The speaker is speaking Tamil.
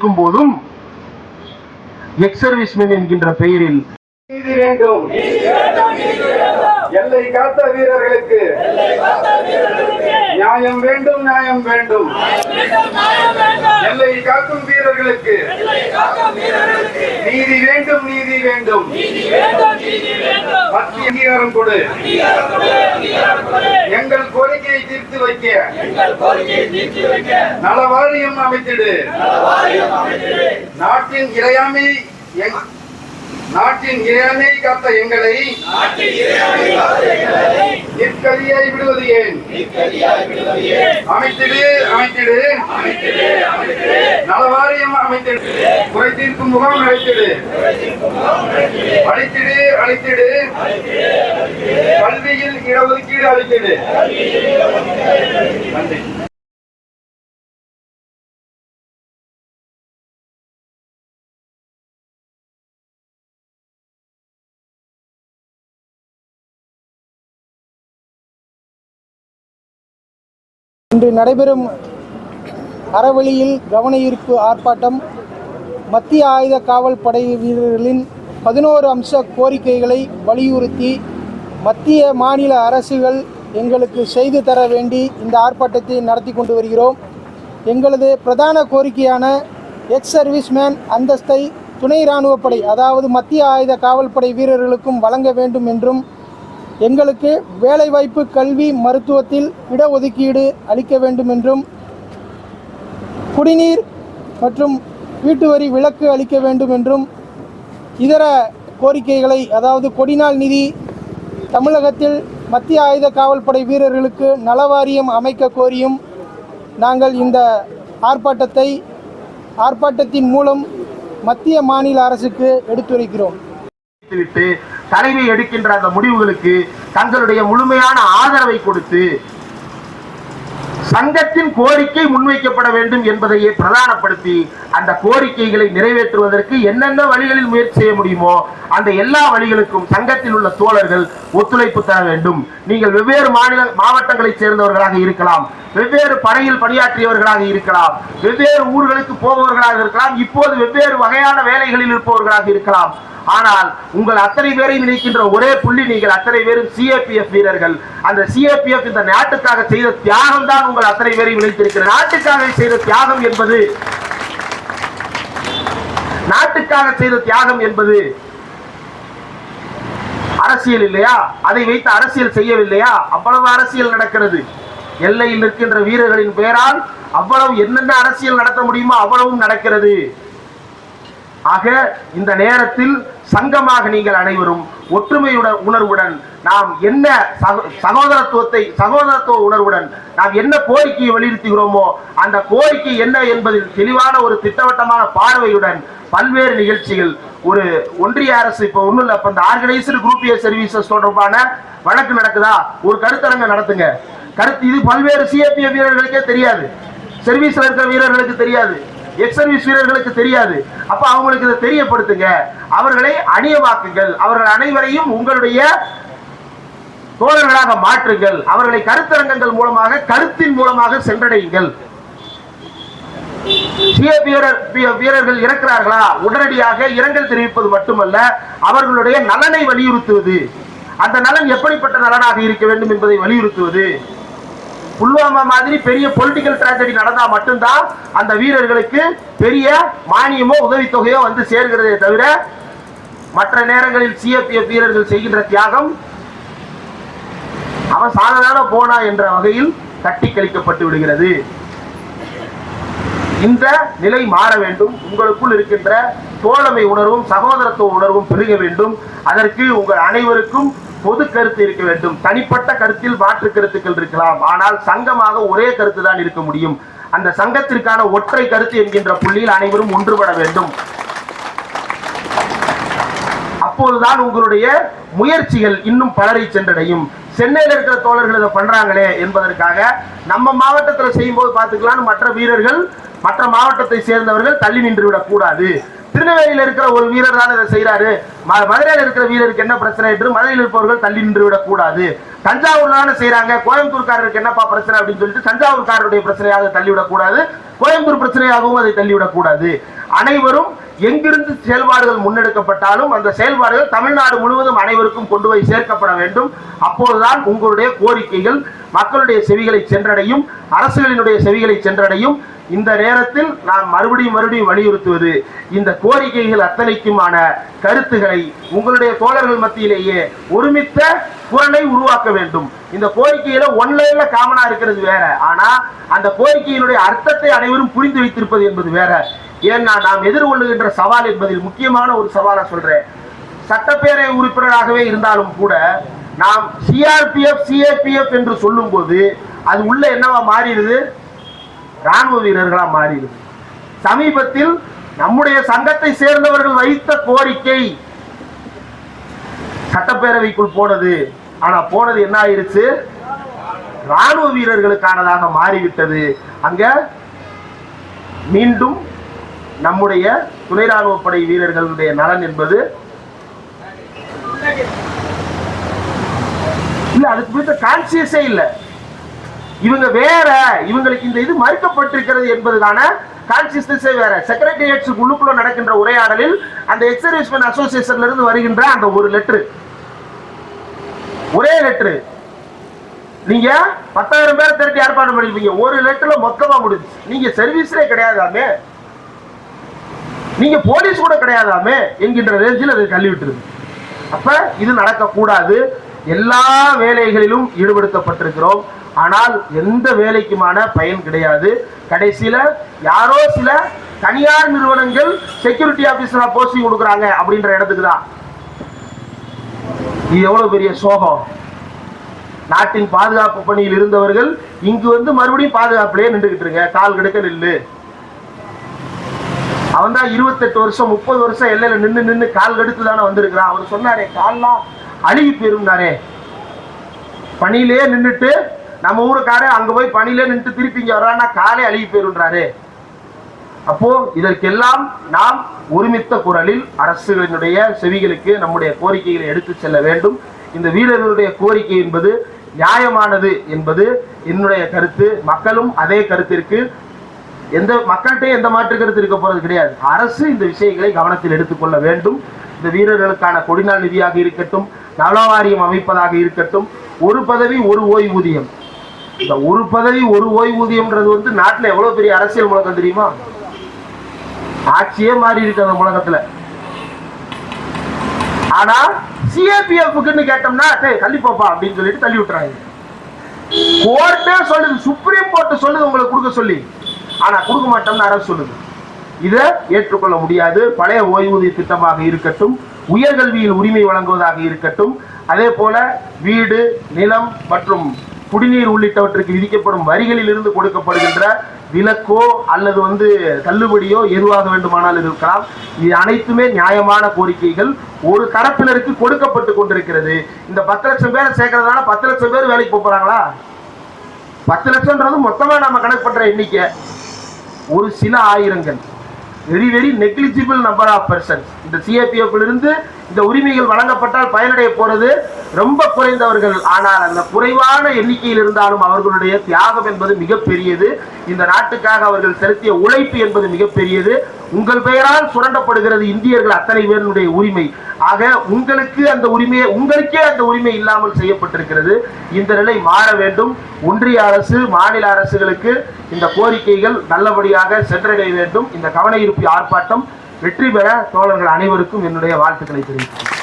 இருக்கும் போதும் எக்ஸ் சர்வீஸ்மேன் என்கின்ற பெயரில் நீதி வேண்டும். எல்லை காத்த வீரர்களுக்கு நியாயம் வேண்டும், நியாயம் வேண்டும். எல்லை காக்கும் வீரர்களுக்கு நீதி வேண்டும், நீதி வேண்டும். மத்திய அங்கீகாரம் கொடு. எங்கள் கோரிக்கையை தீர்த்து வைக்க நல வாரியம் அமைத்திடு. நாட்டின் இறையாண்மை காத்த எங்களை நிற்கதியாய் விடுவது ஏன்? அமைத்திடு, அமைத்திடு. நலவாரியம் அமைத்திடு. குறை தீர்க்கும் முகாம் அழைத்திடு. அழைத்திடு, அழைத்திடு. கல்வியில் இடஒதுக்கீடு அளித்திடு. நன்றி. இன்று நடைபெறும் அறவழியில் கவன ஈர்ப்பு ஆர்ப்பாட்டம் மத்திய ஆயுத காவல் படை வீரர்களின் 11 அம்ச கோரிக்கைகளை வலியுறுத்தி மத்திய மாநில அரசுகள் எங்களுக்கு செய்து தர வேண்டி இந்த ஆர்ப்பாட்டத்தை நடத்தி கொண்டு வருகிறோம். எங்களது பிரதான கோரிக்கையான எக்ஸ் சர்வீஸ்மேன் அந்தஸ்தை துணை இராணுவப்படை அதாவது மத்திய ஆயுத காவல் படை வீரர்களுக்கும் வழங்க வேண்டும் என்றும் எங்களுக்கு வேலைவாய்ப்பு, கல்வி, மருத்துவத்தில் இடஒதுக்கீடு அளிக்க வேண்டும் என்றும் குடிநீர் மற்றும் வீட்டு வரி விலக்கு அளிக்க வேண்டும் என்றும் இதர கோரிக்கைகளை அதாவது கொடிநாள் நிதி, தமிழகத்தில் மத்திய ஆயுத காவல் படை வீரர்களுக்கு நலவாரியம் அமைக்க கோரியும் நாங்கள் இந்த ஆர்ப்பாட்டத்தின் மூலம் மத்திய மாநில அரசுக்கு எடுத்துரைக்கிறோம். தலைமை எடுக்கின்ற அந்த முடிவுகளுக்கு தங்களுடைய முழுமையான ஆதரவை கொடுத்து சங்கத்தின் கோரிக்கை முன்வைக்கப்பட வேண்டும் என்பதையே பிரதானப்படுத்தி அந்த கோரிக்கைகளை நிறைவேற்றுவதற்கு என்னென்ன வழிகளில் முயற்சி செய்ய முடியுமோ அந்த எல்லா வழிகளுக்கும் சங்கத்தில் உள்ள தோழர்கள் ஒத்துழைப்பு தர வேண்டும். நீங்கள் வெவ்வேறு மாவட்டங்களைச் சேர்ந்தவர்களாக இருக்கலாம், வெவ்வேறு படையில் பணியாற்றியவர்களாக இருக்கலாம், வெவ்வேறு ஊர்களுக்கு போபவர்களாக இருக்கலாம், இப்போது வெவ்வேறு வகையான வேலைகளில் இருப்பவர்களாக இருக்கலாம். ஆனால் உங்கள் அத்தனை பேரையும் இணைக்கின்ற ஒரே புள்ளி நீங்கள் அத்தனை பேரும் சிஏபிஎஃப் வீரர்கள். அந்த சிஏபிஎஃப் இந்த நாட்டுக்காக செய்த தியாகம் தான் உங்கள் அத்தனை பேரையும் இணைத்திருக்கிற. நாட்டுக்காக செய்த தியாகம் என்பது அரசியல் இல்லையா? அதை வைத்து அரசியல் செய்யவில்லையா? அவ்வளவு அரசியல் நடக்கிறது. எல்லையில் நிற்கின்ற வீரர்களின் பெயரால் அவ்வளவு என்னென்ன அரசியல் நடத்த முடியுமோ அவ்வளவும் நடக்கிறது. ஆக இந்த நேரத்தில் சங்கமாக நீங்கள் அனைவரும் ஒற்றுமையுடன் உணர்வுடன் நாம் என்ன சகோதரத்துவ உணர்வுடன் நாம் என்ன கோரிக்கையை வலியுறுத்துகிறோமோ அந்த கோரிக்கை என்ன என்பதில் தெளிவான ஒரு திட்டவட்டமான பார்வையுடன் பல்வேறு நிகழ்ச்சிகள் ஒரு ஒன்றிய அரசு இப்போ ஒன்றும் இல்லை, இப்போ இந்த ஆர்கனைஸ்டு குரூப் ஏ சர்வீசஸ் தொடர்பான வழக்கு நடக்குதா, ஒரு கருத்தரங்க நடத்துங்க. இது பல்வேறு சிஏபிஎஃப் வீரர்களுக்கே தெரியாது, சர்வீஸ்ல இருக்கிற வீரர்களுக்கு தெரியாது, எக்ஸ் சர்வீஸ் வீரர்களுக்கு தெரியாது. அப்ப அவங்களுக்கு இதை தெரியப்படுத்துங்க, அவர்களை அணியமாக்குங்கள், அவர்கள் அனைவரையும் உங்களுடைய தோழர்களாக மாற்றுங்கள், அவர்களை கருத்தரங்கங்கள் மூலமாக கருத்தின் மூலமாக சென்றடையுங்கள். வீரர்கள் இறக்கிறார்களா, உடனடியாக இரங்கல் தெரிவிப்பது மட்டுமல்ல, அவர்களுடைய நலனை வலியுறுத்துவது, அந்த நலன் எப்படிப்பட்ட நலனாக இருக்க வேண்டும் என்பதை வலியுறுத்துவது. புல்வாமா மாதிரி பெரிய பொலிட்டிக்கல் டிராஜடி நடந்தா மட்டும்தான் அந்த வீரர்களுக்கு பெரிய மானியமோ உதவித்தொகையோ வந்து சேர்கிறதே தவிர மற்ற நேரங்களில் சிஏபிஎஃப் வீரர்கள் செய்கின்ற தியாகம் அவன் சாதாரண போனா என்ற வகையில் தட்டி கழிக்கப்பட்டு விடுகிறது. இந்த நிலை மாற வேண்டும். உங்களுக்குள் இருக்கின்ற தோழமை உணர்வும் சகோதரத்துவ உணர்வும் பெருக வேண்டும். அதற்கு உங்கள் அனைவருக்கும் பொது கருத்து இருக்க வேண்டும். தனிப்பட்ட கருத்தில் மாற்று கருத்துக்கள் இருக்கலாம், ஆனால் சங்கமாக ஒரே கருத்து தான் இருக்க முடியும். அந்த சங்கத்திற்கான ஒற்றை கருத்து என்கின்ற புள்ளியில் அனைவரும் ஒன்றுபட வேண்டும். அப்போதுதான் உங்களுடைய முயற்சிகள் இன்னும் பலரை சென்றடையும். சென்னையில் இருக்கிற தோழர்கள் இதை பண்றாங்களே என்பதற்காக நம்ம மாவட்டத்தில் செய்யும் போது பார்த்துக்கலான்னு மற்ற வீரர்கள் மற்ற மாவட்டத்தை சேர்ந்தவர்கள் தள்ளி நின்று விடக் கூடாது. திருநெல்வேலியில் இருக்கிற ஒரு வீரர் தான் இதை செய்யறாரு, மதுரையில் இருக்கிற வீரருக்கு என்ன பிரச்சனை என்று மதுரையில் இருப்பவர்கள் தள்ளி நின்று விடக் கூடாது. தஞ்சாவூர்ல செய்யறாங்க, கோயம்புத்தூர்காரருக்கு என்னப்பா பிரச்சனை அப்படின்னு சொல்லிட்டு தஞ்சாவூர்காரருடைய பிரச்சனையாக தள்ளிவிடக் கூடாது, கோயம்புத்தூர் பிரச்சனையாகவும் அதை தள்ளிவிடக் கூடாது. அனைவரும் எங்கிருந்து செயல்பாடுகள் முன்னெடுக்கப்பட்டாலும் அந்த செயல்பாடுகள் தமிழ்நாடு முழுவதும் அனைவருக்கும் கொண்டு போய் சேர்க்கப்பட வேண்டும். அப்போதுதான் உங்களுடைய கோரிக்கைகள் மக்களுடைய செவிகளை சென்றடையும், அரசுகளினுடைய செவிகளை சென்றடையும். இந்த நேரத்தில் நான் மறுபடியும் வலியுறுத்துவது, இந்த கோரிக்கைகள் அத்தனைக்குமான கருத்துக்களை உங்களுடைய தோழர்கள் மத்தியிலேயே ஒருமித்த குரலை உருவாக்க வேண்டும். இந்த கோரிக்கையில ஒன்லைன்ல காமனா இருக்கிறது வேற, ஆனா அந்த கோரிக்கையினுடைய அர்த்தத்தை அனைவரும் புரிந்து வைத்திருப்பது என்பது வேற. ஏன்னா நாம் எதிர்கொள்ளுகின்ற சவால் என்பதில் முக்கியமான ஒரு சவாலை சொல்றேன். சட்டப்பேரவை உறுப்பினராகவே இருந்தாலும் கூட நாம் சிஆர்பிஎஃப் சிஏபிஎஃப் என்று சொல்லும் போது அது உள்ள என்னவா மாறிடுது? ராணுவ வீரர்களா மாறிடுது. சமீபத்தில் நம்முடைய சங்கத்தை சேர்ந்தவர்கள் வைத்த கோரிக்கை சட்டப்பேரவைக்குள் போனது. ஆனா போனது என்ன ஆயிருச்சு? ராணுவ வீரர்களுக்கானதாக மாறிவிட்டது. அங்க மீண்டும் நம்முடைய துணை ராணுவப்படை வீரர்களுடைய நலன் என்பது இல்ல, அதுக்கு குறித்த கான்சியஸே இல்ல. இவங்க வேற, இவங்களுக்கு இந்த இது மறுக்கப்பட்டிருக்கிறது என்பதுதான கான்சியஸ்னஸே வேற. செக்ரட்டரியேட்ஸ் உள்ளுக்குள்ள நடக்கின்ற உரையாடலில் அந்த எக்ஸ் சர்வீஸ்மென் அசோசியேஷன்ல இருந்து வருகின்ற அந்த ஒரு லெட்டர், ஒரே லெட்டர், நீங்க 10,000 பேரை திரட்டி ஏற்பாடு பண்ணிருப்பீங்க, ஒரு லெட்டர்ல மொத்தமா முடிஞ்சு. நீங்க சர்வீஸ்லே கிடையாதாமே, நீங்க போலீஸ் கூட கிடையாதாமே என்கின்ற ரேஞ்சில் அதை தள்ளி விட்டுருது. அப்ப இது நடக்கக்கூடாது. எல்லா வேலைகளிலும் ஈடுபடுத்தப்பட்டிருக்கிறோம், ஆனால் எந்த வேலைக்குமான பயன் கிடையாது. கடைசியில யாரோ சில தனியார் நிறுவனங்கள் செக்யூரிட்டி ஆபீசரா போஸ்டிங் கொடுக்குறாங்க அப்படின்ற இடத்துக்கு தான். இது எவ்வளவு பெரிய சோகம். நாட்டின் பாதுகாப்பு பணியில் இருந்தவர்கள் இங்கு வந்து மறுபடியும் பாதுகாப்புலயே நின்றுகிட்டு இருங்க, கால் கெடுக்க நில்லு. அவன் தான் 28 வருஷம் 30 வருஷம் எல்லையில நின்று கால் கெடுத்து தானே வந்திருக்கிறான். அவர் சொன்னாரே கால்லாம் அழுகி போயிருந்தாரே, பணியிலே நின்றுட்டு நம்ம ஊருக்காரே அங்க போய் பணியிலே நின்று திருப்பி இங்க வர்றான்னா காலே அழுகி போயிருன்றாரு. அப்போ இதற்கெல்லாம் நாம் ஒருமித்த குரலில் அரசுகளினுடைய செவிகளுக்கு நம்முடைய கோரிக்கைகளை எடுத்து செல்ல வேண்டும். இந்த வீரர்களுடைய கோரிக்கை என்பது நியாயமானது என்பது என்னுடைய கருத்து. மக்களும் அதே கருத்திற்கு மக்கள்கிட்ட எந்த மாற்று கருத்து இருக்க போறது கிடையாது. அரசு இந்த விஷயங்களை கவனத்தில் எடுத்துக்கொள்ள வேண்டும். இந்த வீரர்களுக்கான கொடிநாள் நிதியாக இருக்கட்டும், நலவாரியம் அமைப்பதாக இருக்கட்டும், ஒரு பதவி ஒரு ஓய்வூதியம். இந்த ஒரு பதவி ஒரு ஓய்வூதியம்ன்றது வந்து நாட்டில் எவ்வளவு பெரிய அரசியல் முழக்கம் தெரியுமா? ஆட்சியே மாறி இருக்கு அந்த முழக்கத்துல. ஆனா சிஏபிஎஃப்னு கேட்டோம்னா தள்ளி போப்பா அப்படின்னு சொல்லிட்டு தள்ளி விட்டுறாங்க. கோர்ட்டே சொல்லுது, சுப்ரீம் கோர்ட் சொல்லுது உங்களுக்கு கொடுக்க சொல்லி, ஆனா கொடுக்க மாட்டோம்னு அரசு சொல்லுது. இதை ஏற்றுக்கொள்ள முடியாது. பழைய ஓய்வூதிய திட்டமாக இருக்கட்டும், உயர்கல்வியில் உரிமை வழங்குவதாக இருக்கட்டும், அதே போல வீடு, நிலம் மற்றும் குடிநீர் உள்ளிட்டவற்றுக்கு விதிக்கப்படும் வரிகளில் இருந்து கொடுக்கப்படுகின்ற விலக்கோ அல்லது வந்து தள்ளுபடியோ எதுவாக வேண்டுமானால் இருக்கலாம். இது அனைத்துமே நியாயமான கோரிக்கைகள். ஒரு தரப்பினருக்கு கொடுக்கப்பட்டு கொண்டிருக்கிறது. இந்த 10 லட்சம் பேரை சேர்க்கறதுனால 10 லட்சம் பேர் வேலைக்கு போறாங்களா? 10 லட்சம்ன்றது மொத்தமா நம்ம கணக்கு பண்ற எண்ணிக்கை. ஒரு சில ஆயிரங்கள், very negligible number of persons. இந்த சிஏபிஎஃப் இருந்து இந்த உரிமைகள் வழங்கப்பட்டால் பயனடைய போறது ரொம்ப குறைந்தவர்கள். ஆனால் அந்த குறைவான எண்ணிக்கையில் இருந்தாலும் அவர்களுடைய தியாகம் என்பது மிகப்பெரியது. இந்த நாட்டுக்காக அவர்கள் செலுத்திய உழைப்பு என்பது மிகப்பெரியது. உங்கள் பெயரால் சுரண்டப்படுகிறது இந்தியர்கள் அத்தனை பேருடைய உரிமை. ஆக உங்களுக்கே அந்த உரிமை இல்லாமல் செய்யப்பட்டிருக்கிறது. இந்த நிலை மாற வேண்டும். ஒன்றிய அரசு, மாநில அரசுகளுக்கு இந்த கோரிக்கைகள் நல்லபடியாக சென்றடைய வேண்டும். இந்த கவன ஈர்ப்பு ஆர்ப்பாட்டம் வெற்றி பெற தோழர்கள் அனைவருக்கும் என்னுடைய வாழ்த்துக்களை தெரிவிக்கிறேன்.